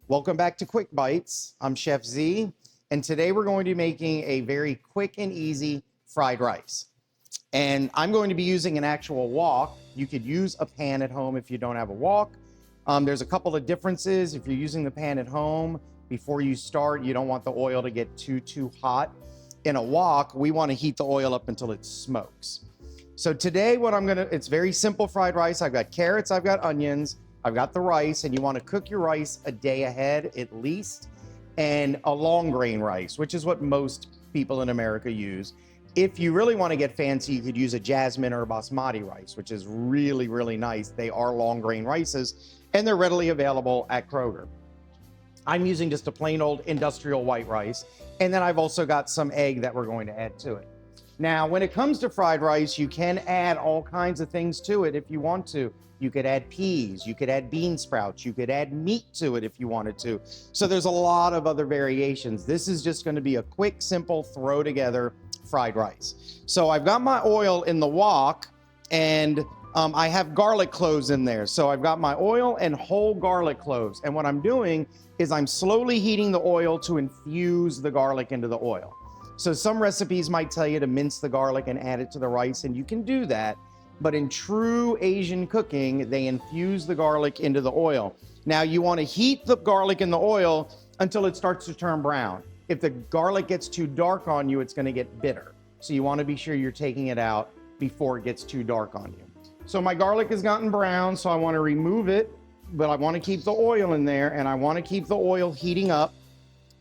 Welcome back to Quick Bites. I'm Chef Z, and today we're going to be making a very quick and easy fried rice. And I'm going to be using an actual wok. You could use a pan at home if you don't have a wok. There's a couple of differences. If you're using the pan at home, before you start, you don't want the oil to get too hot. In a wok, we want to heat the oil up until it smokes. So today it's very simple fried rice. I've got carrots, I've got onions, I've got the rice, and you want to cook your rice a day ahead at least, and a long grain rice, which is what most people in America use. If you really want to get fancy, you could use a jasmine or a basmati rice, which is really, really nice. They are long grain rices, and they're readily available at Kroger. I'm using just a plain old industrial white rice, and then I've also got some egg that we're going to add to it. Now, when it comes to fried rice, you can add all kinds of things to it if you want to. You could add peas, you could add bean sprouts, you could add meat to it if you wanted to. So there's a lot of other variations. This is just going to be a quick, simple, throw together fried rice. So I've got my oil in the wok, and I have garlic cloves in there. So I've got my oil and whole garlic cloves. And what I'm doing is I'm slowly heating the oil to infuse the garlic into the oil. So some recipes might tell you to mince the garlic and add it to the rice, and you can do that. But in true Asian cooking, they infuse the garlic into the oil. Now you want to heat the garlic in the oil until it starts to turn brown. If the garlic gets too dark on you, it's going to get bitter. So you want to be sure you're taking it out before it gets too dark on you. So my garlic has gotten brown, so I want to remove it, but I want to keep the oil in there, and I want to keep the oil heating up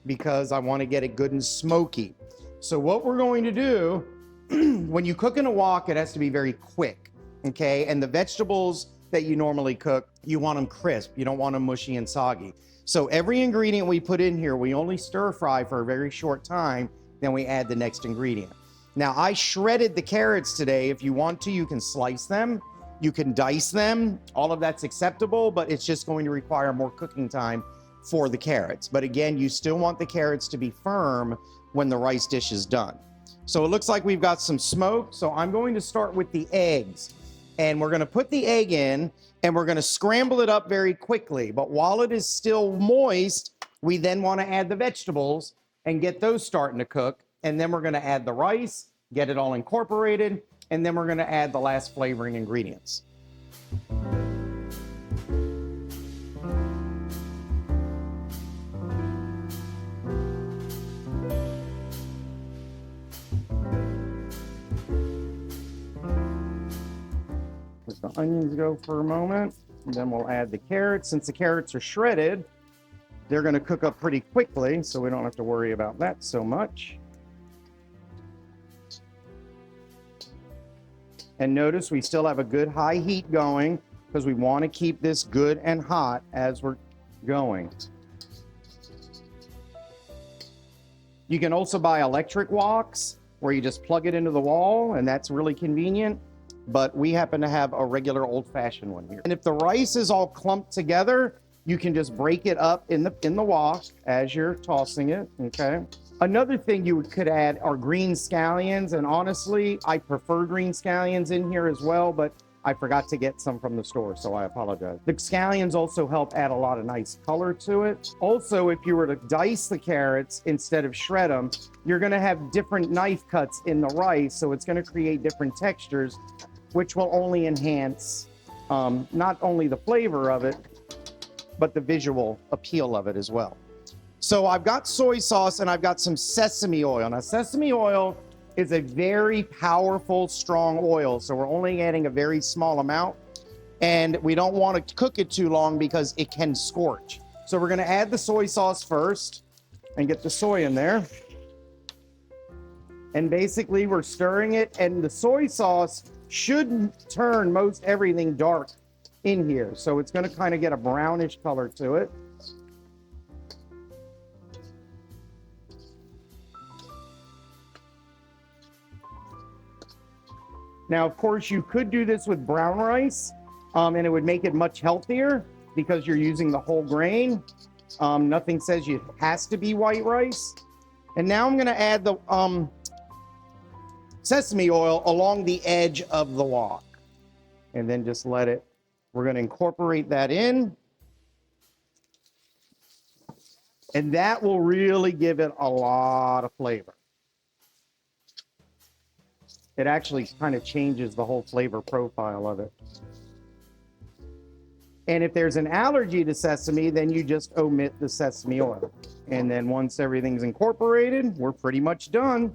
because I want to get it good and smoky. So what we're going to do, when you cook in a wok, it has to be very quick, okay? And the vegetables that you normally cook, you want them crisp. You don't want them mushy and soggy. So every ingredient we put in here, we only stir fry for a very short time, then we add the next ingredient. Now, I shredded the carrots today. If you want to, you can slice them. You can dice them. All of that's acceptable, but it's just going to require more cooking time for the carrots. But again, you still want the carrots to be firm when the rice dish is done. So it looks like we've got some smoke. So I'm going to start with the eggs, and we're going to put the egg in, and we're going to scramble it up very quickly. But while it is still moist, we then want to add the vegetables and get those starting to cook. And then we're going to add the rice, get it all incorporated, and then we're going to add the last flavoring ingredients. Let the onions go for a moment, and then we'll add the carrots. Since the carrots are shredded, they're going to cook up pretty quickly, so we don't have to worry about that so much. And notice we still have a good high heat going because we want to keep this good and hot as we're going. You can also buy electric woks where you just plug it into the wall, and that's really convenient. But we happen to have a regular old-fashioned one here. And if the rice is all clumped together, you can just break it up in the wok as you're tossing it, okay? Another thing you could add are green scallions, and honestly, I prefer green scallions in here as well, but I forgot to get some from the store, so I apologize. The scallions also help add a lot of nice color to it. Also, if you were to dice the carrots instead of shred them, you're gonna have different knife cuts in the rice, so it's gonna create different textures, which will only enhance not only the flavor of it, but the visual appeal of it as well. So I've got soy sauce and I've got some sesame oil. Now, sesame oil is a very powerful, strong oil, so we're only adding a very small amount, and we don't want to cook it too long because it can scorch. So we're going to add the soy sauce first and get the soy in there. And basically, we're stirring it, and the soy sauce should turn most everything dark in here. So it's going to kind of get a brownish color to it. Now, of course, you could do this with brown rice, and it would make it much healthier because you're using the whole grain. Nothing says it has to be white rice. And now I'm going to add the sesame oil along the edge of the wok, and then just let it, we're going to incorporate that in. And that will really give it a lot of flavor. It actually kind of changes the whole flavor profile of it. And if there's an allergy to sesame, then you just omit the sesame oil. And then once everything's incorporated, we're pretty much done.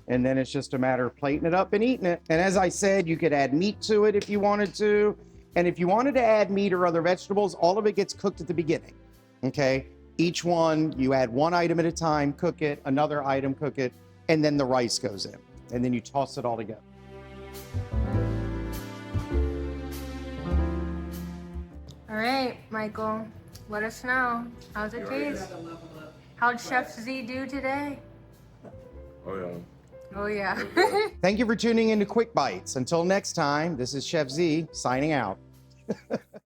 And then it's just a matter of plating it up and eating it. And as I said, you could add meat to it if you wanted to. And if you wanted to add meat or other vegetables, all of it gets cooked at the beginning, okay? Each one, you add one item at a time, cook it, another item, cook it, and then the rice goes in. And then you toss it all together. All right, Michael, let us know. How's it taste? How'd Chef Z do today? Oh, yeah. Oh, yeah. Thank you for tuning in to Quick Bites. Until next time, this is Chef Z signing out.